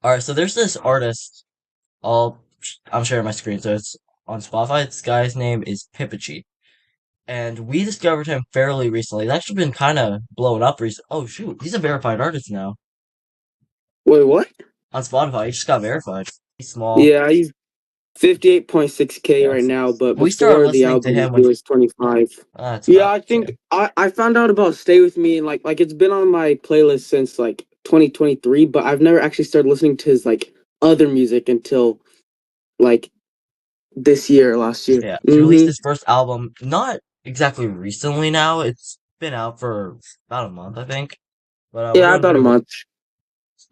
All right, so there's this artist. I'll I'm sharing my screen, so it's on Spotify. This guy's name is Pipichi, and we discovered him fairly recently. He's actually been kind of blowing up recently. Oh shoot, he's a verified artist now Wait, what? on Spotify. He just got verified. He's small. Yeah, he's 58.6K right Yes, now, but we started before the listening to album, him he when was 25. that's Yeah, about I yeah. think I found out about Stay With Me and like it's been on my playlist since like 2023, but I've never actually started listening to his like other music until like this year, last year. Yeah, he released his first album not exactly recently now. It's been out for about a month, I think. But we're Yeah, gonna about a do. month.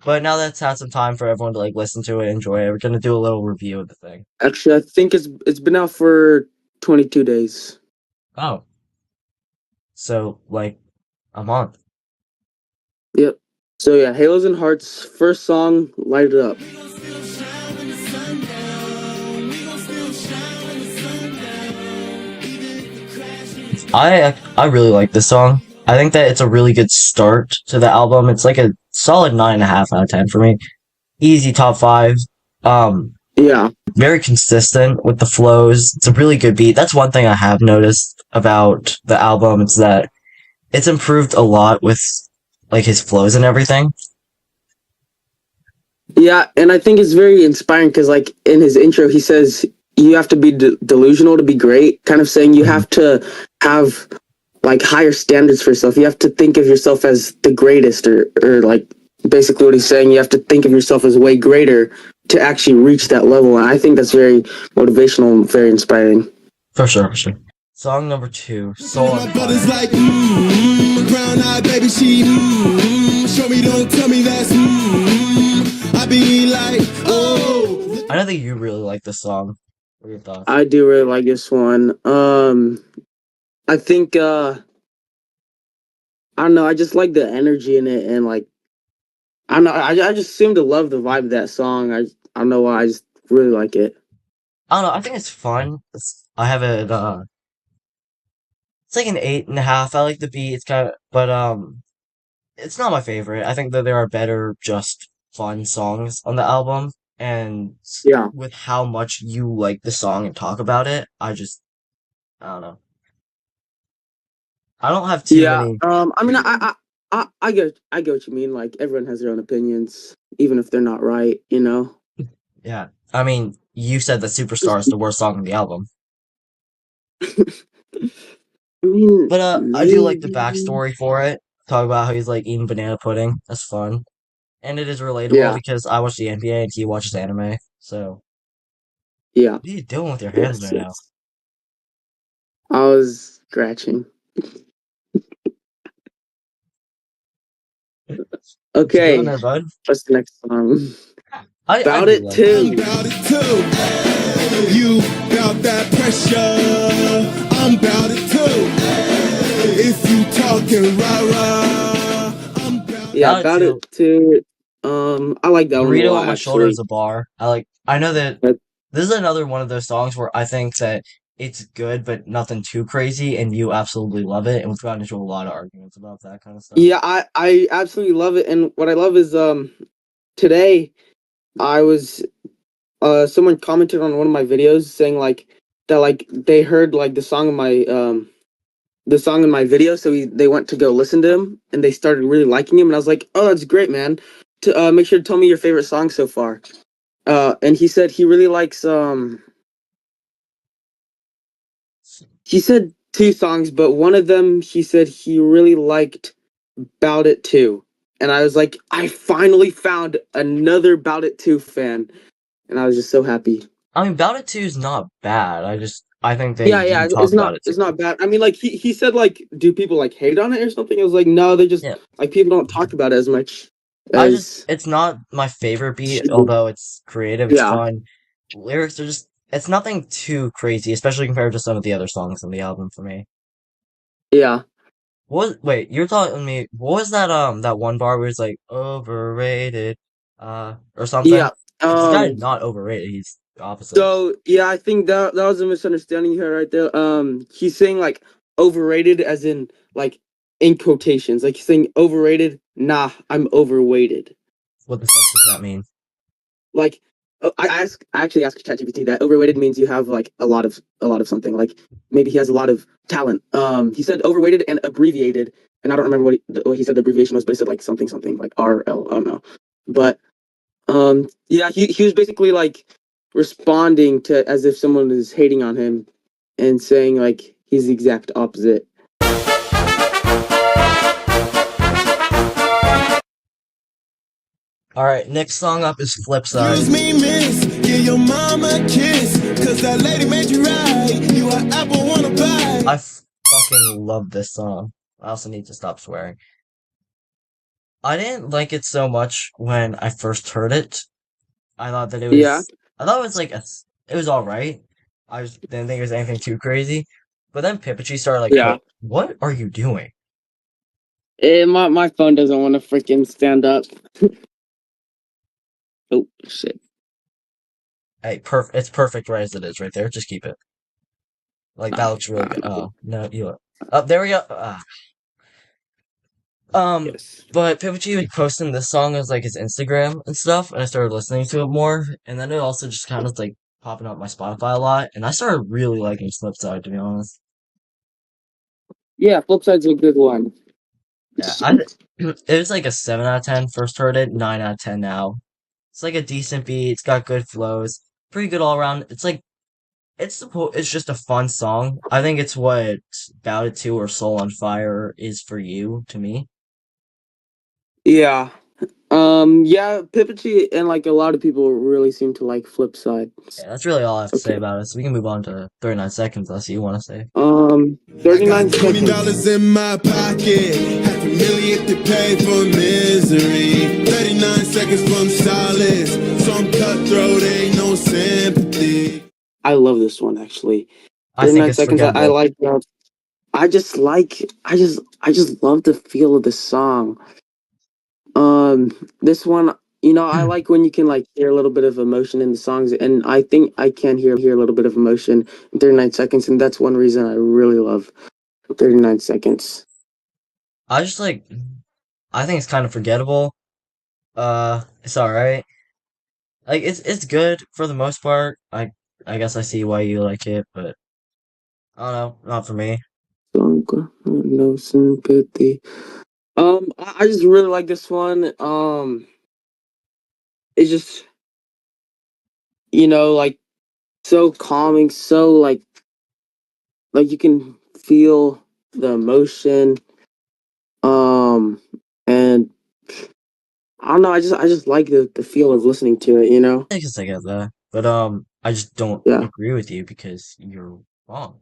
But now that's had some time for everyone to like listen to it, enjoy it. We're gonna do a little review of the thing. Actually, I think it's been out for 22 days. Oh, so like a month. Yep. So yeah, Halos and Hearts, first song, Light It Up. I really like this song. I think that it's a really good start to the album. It's like a solid 9.5 out of 10 for me. Easy top five. Um, Yeah. Very consistent with the flows. It's a really good beat. That's one thing I have noticed about the album. It's that it's improved a lot with like his flows and everything. Yeah, and I think it's very inspiring because, like, in his intro, he says you have to be delusional to be great, kind of saying you Mhm. have to have like higher standards for yourself. You have to think of yourself as the greatest, or like basically what he's saying, you have to think of yourself as way greater to actually reach that level. And I think that's very motivational and very inspiring. For sure, for sure. Song number two, Soul on My Fire. brother's like, brown eyed baby, she, show me, don't tell me that's, I be like, oh. I know that you really like this song. What are your thoughts? I do really like this one. I think I don't know. I just like the energy in it, and like I don't know. I just seem to love the vibe of that song. I don't know why. I just really like it. I don't know. I think it's fun. I have it. It's like an 8.5. I like the beat. It's kind of, but it's not my favorite. I think that there are better, just fun songs on the album. And Yeah, with how much you like the song and talk about it, I don't know. I don't have too yeah. many. I mean, I get what you mean. Like everyone has their own opinions, even if they're not right. You know. Yeah, I mean, you said that Superstar is the worst song on the album, I mean, but I do like the maybe. backstory for it. Talk about how he's like eating banana pudding. That's fun. And it is relatable Yeah, because I watch the NBA and he watches anime. So, yeah. what are you doing with your hands Yes, right now? yes. I was scratching. What you doing Okay, there, bud? what's the next song? I About do it like it. I'm too. about it too. You bout that pressure. I'm about it too. If you talking rah-rah, I'm about it. Yeah, About it about too. it too. I like that one a Burrito on lot my shoulder is actually. a bar. I know that But this is another one of those songs where I think that it's good, but nothing too crazy, and you absolutely love it. And we've gotten into a lot of arguments about that kind of stuff. yeah, I absolutely love it, and what I love is today I was someone commented on one of my videos saying like that like they heard like the song in my video, so they went to go listen to him and they started really liking him, and I was like, oh, that's great, man. To make sure to tell me your favorite song so far. And he said he really likes he said two songs, but one of them he said he really liked Bout It Too. And I was like, I finally found another Bout It Too fan. And I was just so happy. I mean, About It Too is not bad. I think they Yeah, do yeah, talk about it too it's not much. bad. I mean, like he said, like, do people like hate on it or something? I was like, no, they just Yeah, like people don't talk about it as much as it's not my favorite beat, although it's creative, it's yeah, fun. Lyrics are just, it's nothing too crazy, especially compared to some of the other songs on the album for me. yeah, Wait, you're telling me, what was that one bar where it's like, overrated, or something? yeah. This guy is Um, not overrated, he's the opposite. so yeah, I think that was a misunderstanding you had right there. He's saying like overrated as in like in quotations, like he's saying overrated. Nah, I'm overweighted. What the fuck does that mean? like I actually asked ChatGPT that overweighted means you have like a lot of something. Like maybe he has a lot of talent. He said overweighted and abbreviated, and I don't remember what he said the abbreviation was, but he said like something like RL. I don't know, but yeah, he was basically like responding to as if someone is hating on him and saying like he's the exact opposite. All right, next song up is Flip Side. Excuse me, miss, give your mama a kiss, cause that lady made you right, you an apple wanna buy. I fucking love this song. I also need to stop swearing. I didn't like it so much when I first heard it. I thought that Yeah, I thought it was like it was all right. Didn't think it was anything too crazy. But then Pipichi started like, yeah. wait, what are you doing? My phone doesn't want to freaking stand up. Oh shit. Hey, it's perfect right as it is right there. Just keep it. Like that looks really good. Oh, no, you look. Oh, there we go. Yes. But Pipichi was posting this song as like his Instagram and stuff, and I started listening to it more, and then it also just kind of like popping up my Spotify a lot, and I started really liking Flipside, to be honest. Yeah, Flipside's a good one. Yeah, it was like a 7 out of 10 first heard it, 9 out of 10 now. It's like a decent beat, it's got good flows, pretty good all around. It's like it's just a fun song. I think it's what Bout It 2 or Soul on Fire is for you, to me. Yeah. Yeah, Pipichi and like a lot of people really seem to like Flipside. Yeah, that's really all I have to say Okay. about it. So we can move on to 39 seconds unless you want to say. I got 39 $20 seconds. in my pocket, $500,000 to pay for misery. 39 seconds from solace, some cutthroat, ain't no sympathy. I love this one actually. I think 39 it's seconds. I forgettable. like that. I just love the feel of the song. This one, I like when you can like hear a little bit of emotion in the songs, and I think I can hear a little bit of emotion in 39 seconds, and that's one reason I really love 39 seconds. I just like, I think it's kind of forgettable. It's alright. Like, it's good for the most part. I guess I see why you like it, but I don't know, not for me. No sympathy. I just really like this one. It's just like so calming, so like you can feel the emotion. And I don't know. I just like the feel of listening to it. I guess I get that. But, I just don't Yeah. agree with you because you're wrong.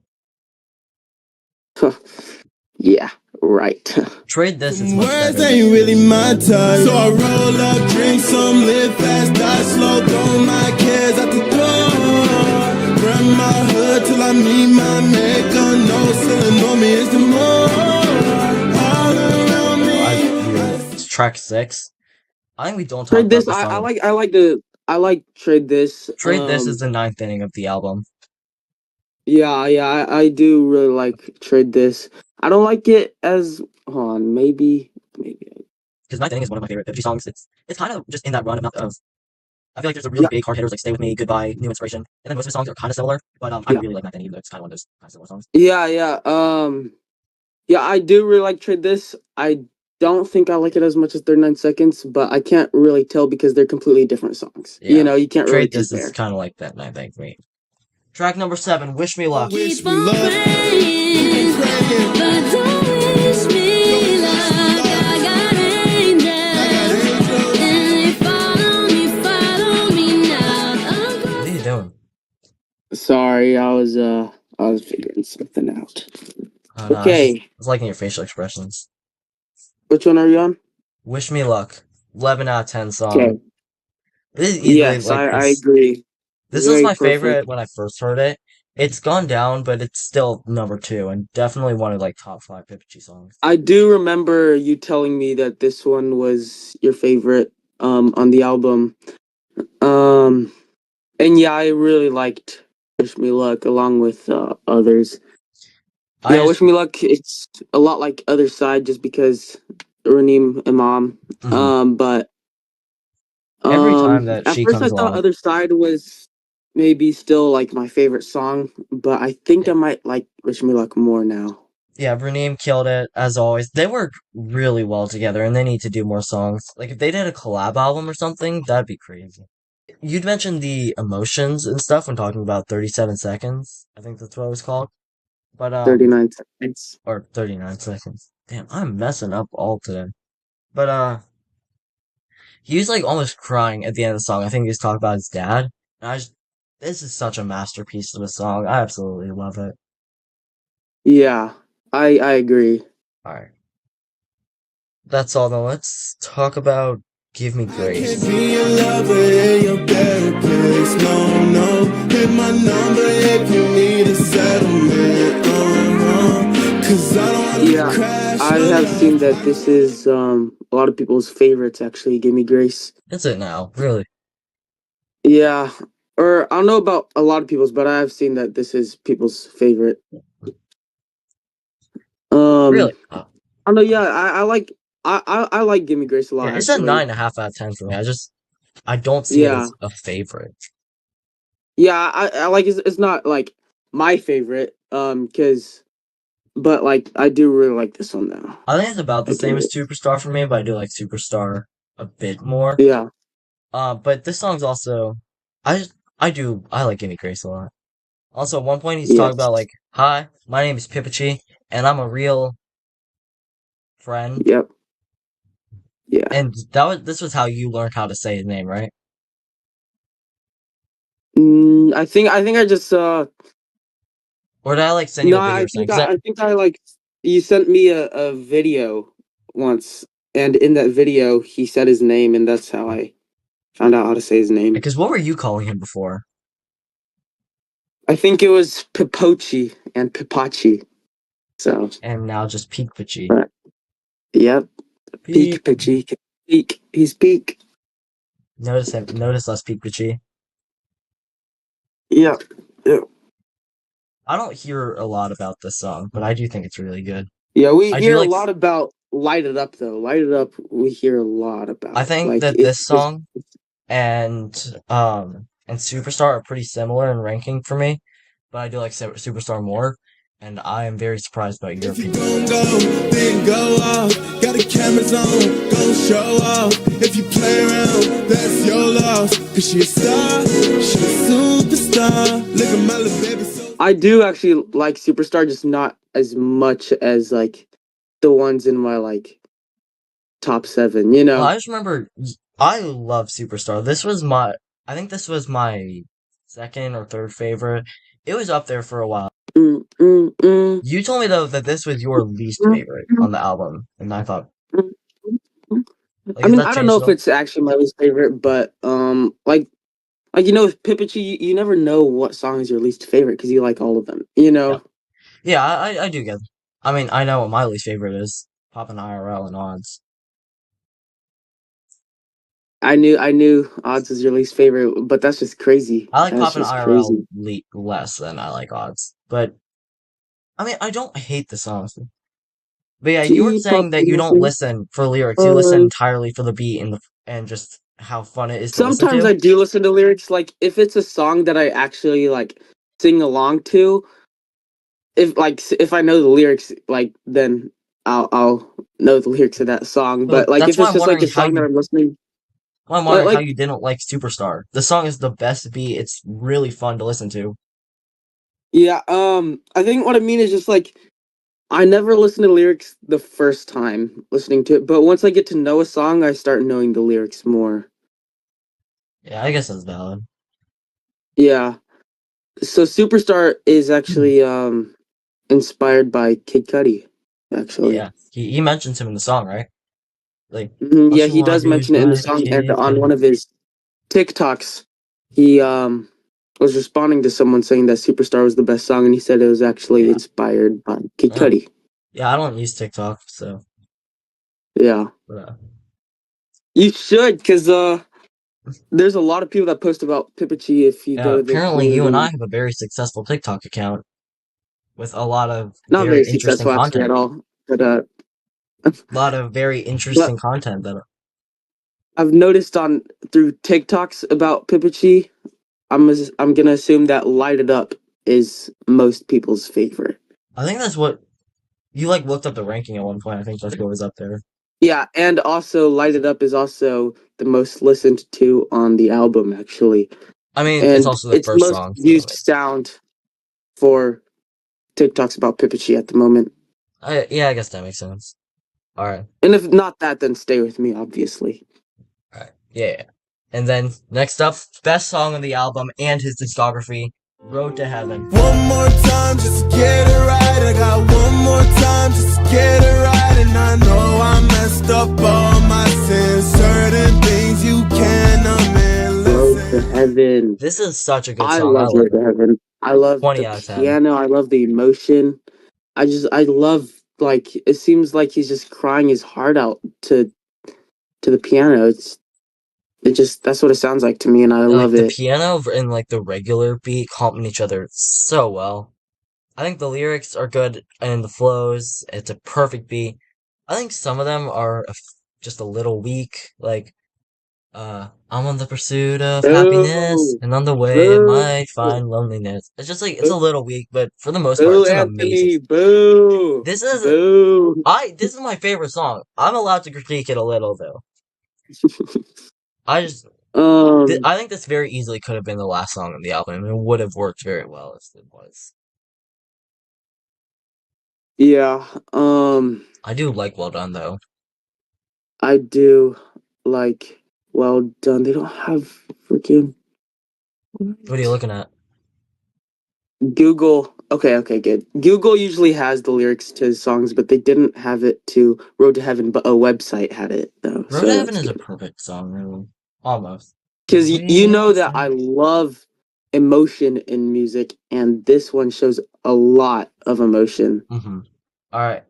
Yeah. Right. Trade This is much Words better. ain't really my type, so I roll up, drink some, live fast, die slow, throw my cares out the door. Run my hood till I meet my maker, no ceiling on me is the more. All around me. It's track 6. I think we don't talk Trade about this. this song. I like trade this. Trade This is the 9th inning of the album. Yeah. I do really like trade this. I don't like it as. Hold on. Maybe. Because 9th inning is one of my favorite 50 songs. It's kind of just in that run of I feel like there's a really big hard hitters like Stay With Me, Goodbye, New Inspiration, and then most of the songs are kind of similar, but I Yeah. really like 9th inning, even though it's kind of one of those kind of similar songs. Yeah. Yeah. I do really like trade this. I don't think I like it as much as 39 seconds, but I can't really tell because they're completely different songs. Yeah. You can't really Trade This is compare. kind of like that 9th inning for me. Track number 7, Wish Me Luck. Wish me luck. Keep praying. But don't wish me luck. I got angels, and they follow me now. What are you doing? Sorry, I was figuring something out. Oh, no, Okay, I was liking your facial expressions. which one are you on? Wish Me Luck. 11 out of 10 song. Okay. This is easily Yes, like I this. agree. This was Very my perfect. favorite when I first heard it. It's gone down, but it's still number 2 and definitely one of like top 5 Pipichi songs. I do remember you telling me that this one was your favorite on the album. And yeah, I really liked Wish Me Luck along with others. I Yeah, just, Wish Me Luck, it's a lot like Other Side just because Raneem Imam. mhm. But Every time that At she first I comes thought along. Other Side was maybe still like my favorite song, but I think I might like Wish Me Luck more now. Yeah, Bruneem killed it as always. They work really well together, and they need to do more songs. Like if they did a collab album or something, that'd be crazy. You'd mentioned the emotions and stuff when talking about 37 seconds. I think that's what it was called. But 39 seconds. or 39 seconds. Damn, I'm messing up all today. But he was like almost crying at the end of the song. I think he was talking about his dad. And this is such a masterpiece of a song. I absolutely love it. Yeah, I agree. All right, that's all. Though, let's talk about "Give Me I can't Grace." be your lover in your therapist. No, no. Hit my number if you need a settlement. Cause I don't wanna Yeah, crash I your have seen life. that this is a lot of people's favorites actually. Give Me Grace. That's it now, really, Yeah, or I don't know about a lot of people's, but I have seen that this is people's favorite. really. I don't know. Yeah, I like I like Give Me Grace a Yeah, lot it's a nine actually. and a half out of 10 for me. I don't see it Yeah, as a favorite. yeah, I like it's not like my favorite because but like I do really like this one though. I think it's about the I same do. as Superstar for me, but I do like Superstar a bit more. Yeah. But this song's also, I I like Gimme Grace a lot. Also, at one point he's talking Yes. about like, "Hi, my name is Pipachi, and I'm a real friend." Yep. Yeah. And this was how you learned how to say his name, right? I think I just Or did I like send you no a video I or something? think 'Cause I think I like you sent me a video once and in that video he said his name and that's how I found out how to say his name. what were you calling him before? I think it was Pipochi and Pipachi. So And now just Peakpachi. but, yep. Peak. Peak Pichi. Peak. He's peak. Notice us Peakpachi. Yeah. Yeah. I don't hear a lot about this song, but I do think it's really good. Yeah, we I do hear a like, lot about Light It Up though. Light It Up we hear a lot I about. think Like that this it's song and Superstar are pretty similar in ranking for me, but I do like Superstar more, and I am very surprised about your If you opinion. gon' go, then go off. Got the cameras on, gon' show off. If you play around, that's your loss. Cause she a star, she a superstar. Look at my little baby so. I do actually like Superstar, just not as much as like the ones in my like top 7, you Well, know? I just remember I love Superstar. I think this was my second or third favorite. It was up there for a while. Mm, mm, mm, You told me though that this was your least mm, favorite mm, on the album, and I thought, mm, mm. like, I has mean, that I don't know changed at if all? it's actually my least favorite, but like with Pipichi, you never know what song is your least favorite because you like all of them, you Yeah, know? yeah, I do get it. I mean, I know what my least favorite is. Poppin' IRL and odds. I knew Odds was your least favorite, but that's just crazy. I like That's Poppin' just IRL crazy. less than I like odds, but I mean, I don't hate the songs. But yeah, you were Keep up saying that you with don't me. listen for lyrics. You listen Uh, entirely for the beat and just how fun it is to listen Sometimes to. I do listen to lyrics. Like if it's a song that I actually like sing along to, if I know the lyrics, like then I'll know the lyrics of that song. But But like that's if why it's I'm just like wondering a song that I'm listening, like you didn't like Superstar. The song is the best beat. It's really fun to listen to. yeah, I think what I mean is just like I never listen to lyrics the first time listening to it, but once I get to know a song, I start knowing the lyrics more. Yeah, I guess that's valid. Yeah. So Superstar is actually inspired by Kid Cudi, actually. Yeah, he mentions him in the song, right? Like, Yeah, don't you he want does to be mention it in the like song, and Kid on one Cudi? of his TikToks, he was responding to someone saying that Superstar was the best song, and he said it was actually Yeah. inspired by Kid Oh, Cudi. yeah. I don't use TikTok, so Yeah, but, you should, cause there's a lot of people that post about Pipichi if you yeah. go to their Apparently, you and I community. have a very successful TikTok account with a lot of Not very very interesting successful actually at content. all, but A lot of very but interesting content that I've noticed on through TikToks about Pipichi, I'm gonna assume that "Light It Up" is most people's favorite. I think that's what you like looked up the ranking at one point. I think that's what was up there. Yeah, and also "Light It Up" is also the most listened to on the album, actually, I mean, it's and also the it's the first most song, so used sound for TikToks about Pipichi at the moment. yeah, I guess that makes sense. All right, And if not that, then "Stay With Me," obviously. all right, yeah. And then next up, best song on the album and his discography, "Road to Heaven." One more time just to get it right. I got one more time just to get it right. And I know I messed up all my sins. Certain things you can't amend. Road to Heaven. This is such a good I song. I love like Road to Heaven. I love 20 the out of 10. piano. I love the emotion. I love, like, it seems like he's just crying his heart out to the piano. That's what it sounds like to me, and I Like love the it. piano and like the regular beat complement each other so well. I think the lyrics are good and the flows. It's a perfect beat. I think some of them are just a little weak. Like, I'm on the pursuit of happiness, Boo! and on the way it Boo! might find loneliness. It's just like it's a Boo! little weak, but for the most part, Boo, it's an amazing. Anthony! Boo! This is Boo! this is my favorite song. I'm allowed to critique it a little though. I just Um, I think this very easily could have been the last song on the album. It would have worked very well if it was. yeah, I do like Well Done though. I do like Well Done. They don't have freaking What are you looking at? Google. Okay, good. Google usually has the lyrics to his songs, but they didn't have it to Road to Heaven, but a website had it though, Road to so Heaven that's is a good. perfect song, really. Almost. Because you know Real that I thing. love emotion in music, and this one shows a lot of emotion. Mm-hmm. Alright.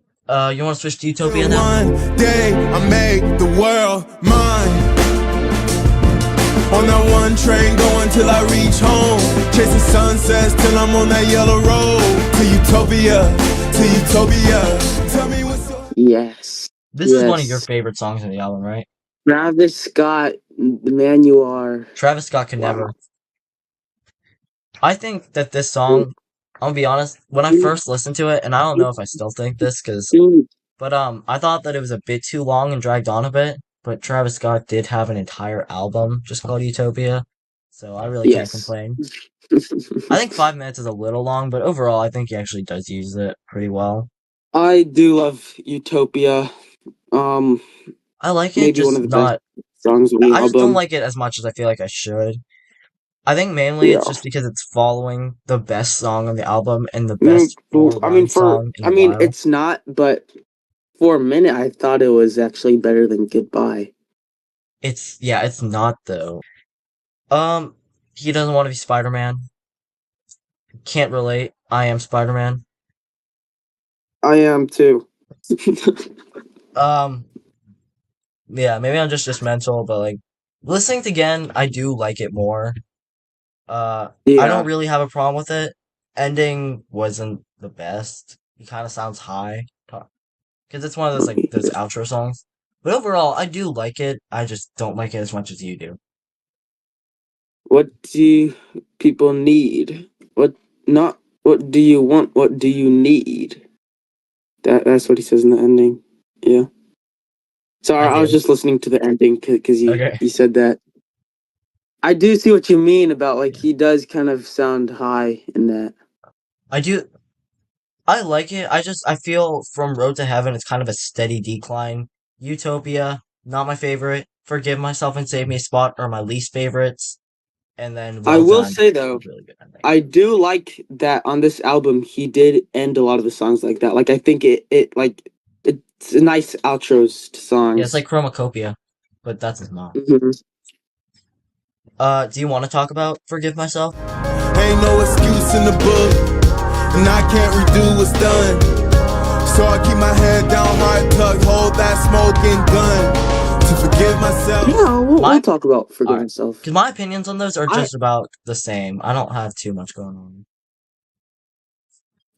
You wanna switch to Utopia now? One day I make the world mine. On that one train going till I reach home. Chasing sunsets till I'm on that yellow road. To Utopia, to Utopia. Tell me what's up. Yes, This is one of your yes. favorite songs on the album, right? Travis Scott, the man you are. Travis Scott can Wow. never. I think that this song, I'm gonna be honest, when I first listened to it, and I don't know if I still think this, but I thought that it was a bit too long and dragged on a bit. But Travis Scott did have an entire album just called Utopia, so I really can't Yes. complain. I think 5 minutes is a little long, but overall, I think he actually does use it pretty well. I do love Utopia. Um, I like it, maybe one just of the best not. songs on the I just don't album. like it as much as I feel like I should. I think mainly it's Yeah. just because it's following the best song on the album and the best four-run song in I a mean, while. it's not, but for a minute, I thought it was actually better than Goodbye. It's not though. Um, he doesn't want to be Spider-Man. Can't relate. I am Spider-Man. I am too. Um, yeah, maybe I'm just mental, but like listening to again, I do like it more. I don't Yeah. really have a problem with it. Ending wasn't the best. He kind of sounds high because it's one of those like those outro songs. But overall, I do like it. I just don't like it as much as you do. What do people need? What not? What do you want? What do you need? That's what he says in the ending. Yeah. Sorry, I I was do. just listening to the ending because Okay. you said that. I do see what you mean about like he does kind of sound high in that. I do. I like it. I feel from Road to Heaven, it's kind of a steady decline. Utopia, not my favorite. Forgive Myself and Save Me a Spot are my least favorites. And then I Well will Done say though, is really good ending. I do like that on this album he did end a lot of the songs like that. Like I think it's a nice outros to Yeah, it's songs. like Chromacopia, but that's not. Hmm. Do you want to talk about Forgive Myself? Ain't no excuse in the book, and I can't redo what's done. So I keep my head down, heart tucked, hold that smoking gun to forgive myself. Yeah, we'll talk about Forgive Alright. Myself. Because my opinions on those are I just about the same. I don't have too much going on.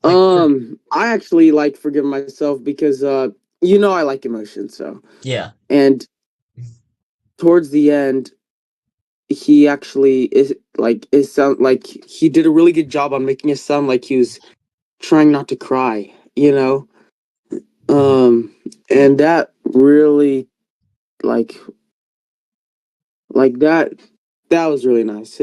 Like, I actually like Forgive Myself because I like emotion, so yeah. and towards the end, he actually is sound like he did a really good job on making it sound like he was trying not to cry, you know? Um, and that really like that was really nice.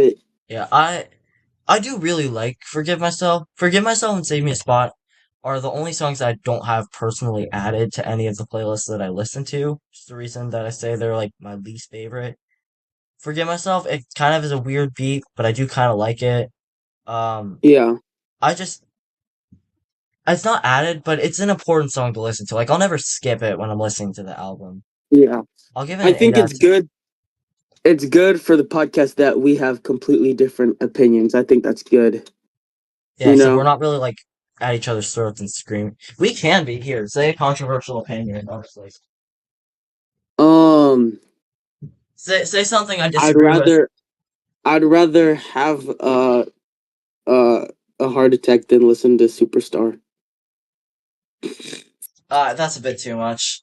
Yeah, I do really like Forgive Myself. Forgive Myself and Save Me a Spot are the only songs I don't have personally added to any of the playlists that I listen to. Just the reason that I say they're like my least favorite. Forgive Myself, it kind of is a weird beat, but I do kind of like it. Um, Yeah, I just, it's not added, but it's an important song to listen to. Like, I'll never skip it when I'm listening to the album. yeah. I'll give it I an 8 think out of it's 10. good. It's good for the podcast that we have completely different opinions. I think that's good. Yeah, You so we're know. not really like at each other's throats and screaming. We can be here. Say a controversial opinion, honestly. Um, Say something I I'd disagree with. rather have uh a heart attack than listen to Superstar. That's a bit too much.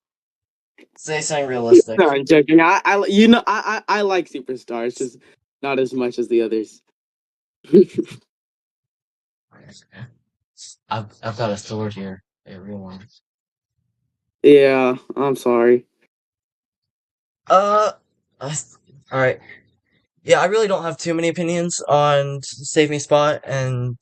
Say something realistic. No, I'm joking. I like Superstar. It's just not as much as the others. I've got a sword here, a real one. Yeah, I'm sorry. Uh, all right. Yeah, I really don't have too many opinions on Save Me a Spot and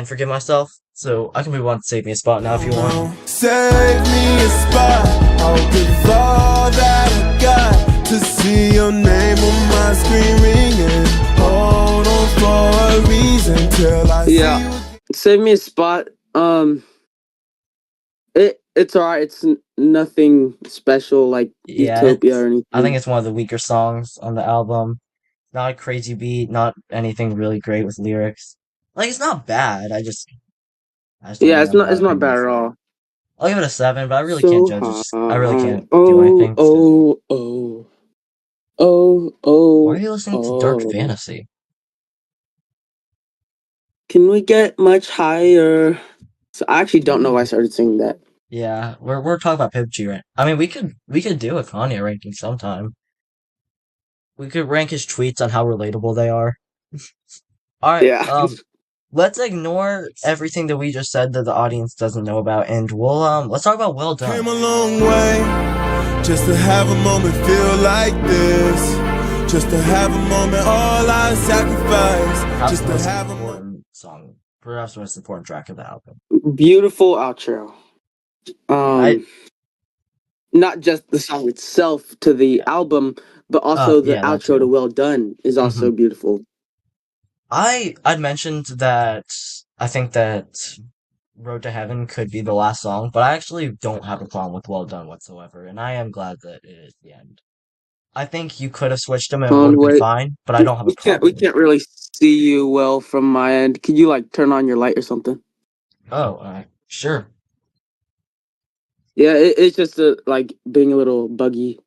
Forgive Myself, so I can move on to Save Me a Spot now if you want. Save me a spot. I'll give all that I got to see your name on my screen ringing. Hold on for a reason till I see Yeah, you. save me a spot. It's alright. It's nothing special like Yeah, Utopia or I think anything. it's one of the weaker songs on the album. Not a crazy beat, not anything really great with lyrics. Like it's not bad. I just don't Yeah, really have a lot it's of not bad opinions. at all. I'll give it a 7, but I really can't So judge it. high. I really can't do Oh, anything. oh, oh, oh, Why are oh, you listening to Dark oh. Fantasy? Can we get much higher? So I actually don't know why I started singing that. Yeah, we're talking about PUBG, right? I mean, we could do a Kanye ranking sometime. We could rank his tweets on how relatable they are. All right, Yeah. let's ignore everything that we just said that the audience doesn't know about, and let's talk about Well Came Done. a long way just to have a moment feel like this. Just to have a moment, all I sacrifice. Perhaps Just the to most have a moment. important song, perhaps the most important track of the album. Beautiful outro. Yeah, I Not just the song itself to the yeah. album, but also the Yeah, that outro to too. Well Done is hmm also beautiful. I'd mentioned that I think that Road to Heaven could be the last song, but I actually don't have a problem with Well Done whatsoever, and I am glad that it is the end. I think you could have switched them and it would have been Wait, fine, but I don't have a we problem with can't it. really see you well from my end. Can you like turn on your light or something? Oh, sure. Yeah, it's just like being a little buggy.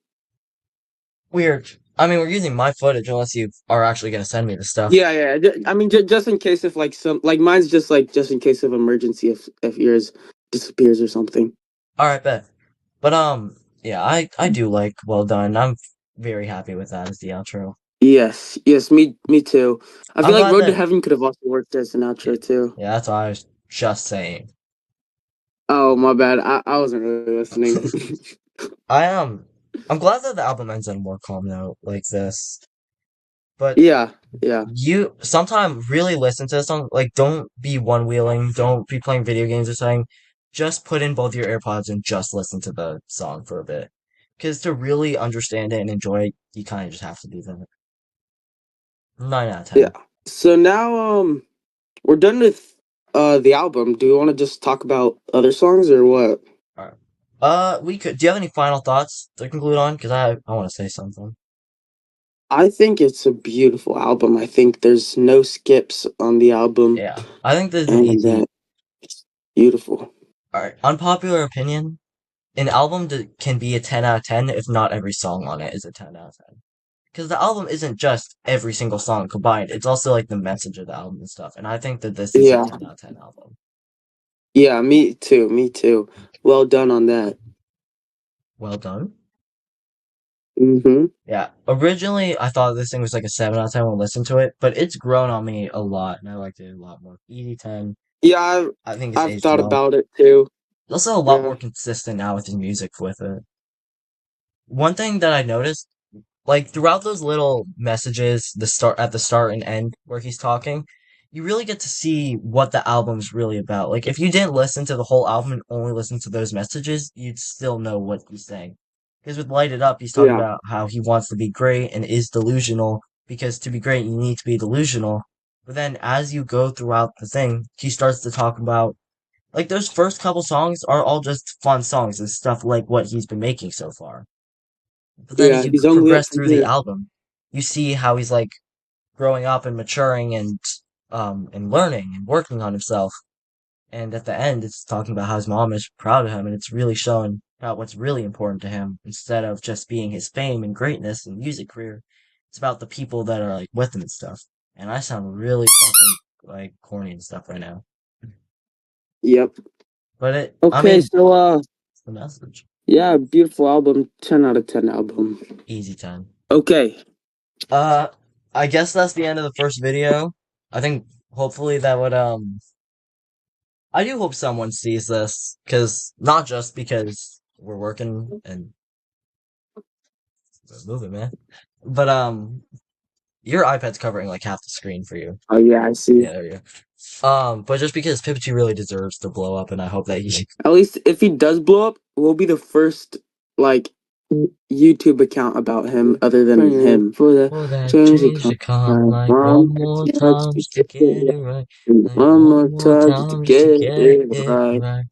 Weird. I mean, we're using my footage unless you are actually going to send me the stuff. Yeah, yeah. I mean, just in case if like some like mine's just like just in case of emergency if yours disappears or something. All right, bet. But yeah, I do like Well Done. I'm very happy with that as the outro. Yes, yes. Me too. I I'm feel like glad Road to that Heaven could have also worked as an yeah, outro too. yeah, that's what I was just saying. Oh my bad. I wasn't really listening. I I'm glad that the album ends on a more calm note like this. But Yeah, yeah, you sometime really listen to this song. Like, don't be one wheeling. Don't be playing video games or something. Just put in both your AirPods and just listen to the song for a bit. Because to really understand it and enjoy it, you kind of just have to do that. 9 out of yeah. 10. So now we're done with the album. Do we want to just talk about other songs or what? All right. We could. Do you have any final thoughts to conclude on? Because I want to say something. I think it's a beautiful album. I think there's no skips on the album Yeah, I think this is an and easy. that it's beautiful. All right, unpopular opinion. An album can be a 10 out of 10 if not every song on it is a 10 out of 10. Because the album isn't just every single song combined, it's also like the message of the album and stuff. And I think that this is a Yeah. 10 out of 10 album. Yeah, me too. Me too. Well done on that. Well done. Mm-hmm. Yeah. Originally, I thought this thing was like a 7 out of 10 when I listened to it, but it's grown on me a lot, and I liked it a lot more. Easy 10. Yeah, I think it's I've aged thought well. about it too. He's also a lot Yeah. more consistent now with his music with it. One thing that I noticed, like throughout those little messages, the start and end where he's talking, you really get to see what the album's really about. Like if you didn't listen to the whole album and only listen to those messages, you'd still know what he's saying. Because with Light It Up, he's talking Yeah. about how he wants to be great and is delusional, because to be great you need to be delusional. But then as you go throughout the thing, he starts to talk about like those first couple songs are all just fun songs and stuff like what he's been making so far. But then as Yeah. you He's only up progress from through the here. album, you see how he's like growing up and maturing and learning and working on himself. And at the end, it's talking about how his mom is proud of him, and it's really showing about what's really important to him instead of just being his fame and greatness and music career. It's about the people that are like with him and stuff. And I sound really fucking like corny and stuff right now, Yep. but I Okay, mean, so it's the message. yeah, beautiful album, 10 out of 10 album. Easy 10. Okay. Uh, I guess that's the end of the first video. I think hopefully that would I do hope someone sees this, cause not just because we're working and we're moving, man, but your iPad's covering like half the screen for you. Oh yeah, I see. Yeah, there you go. But just because Pipchi really deserves to blow up, and I hope that he At least if he does blow up, we'll be the first like YouTube account about him other than him for the for that change change to come like one one more more time touch just to to get get it right, it, like one one more more touch to time just to get get it it right. right.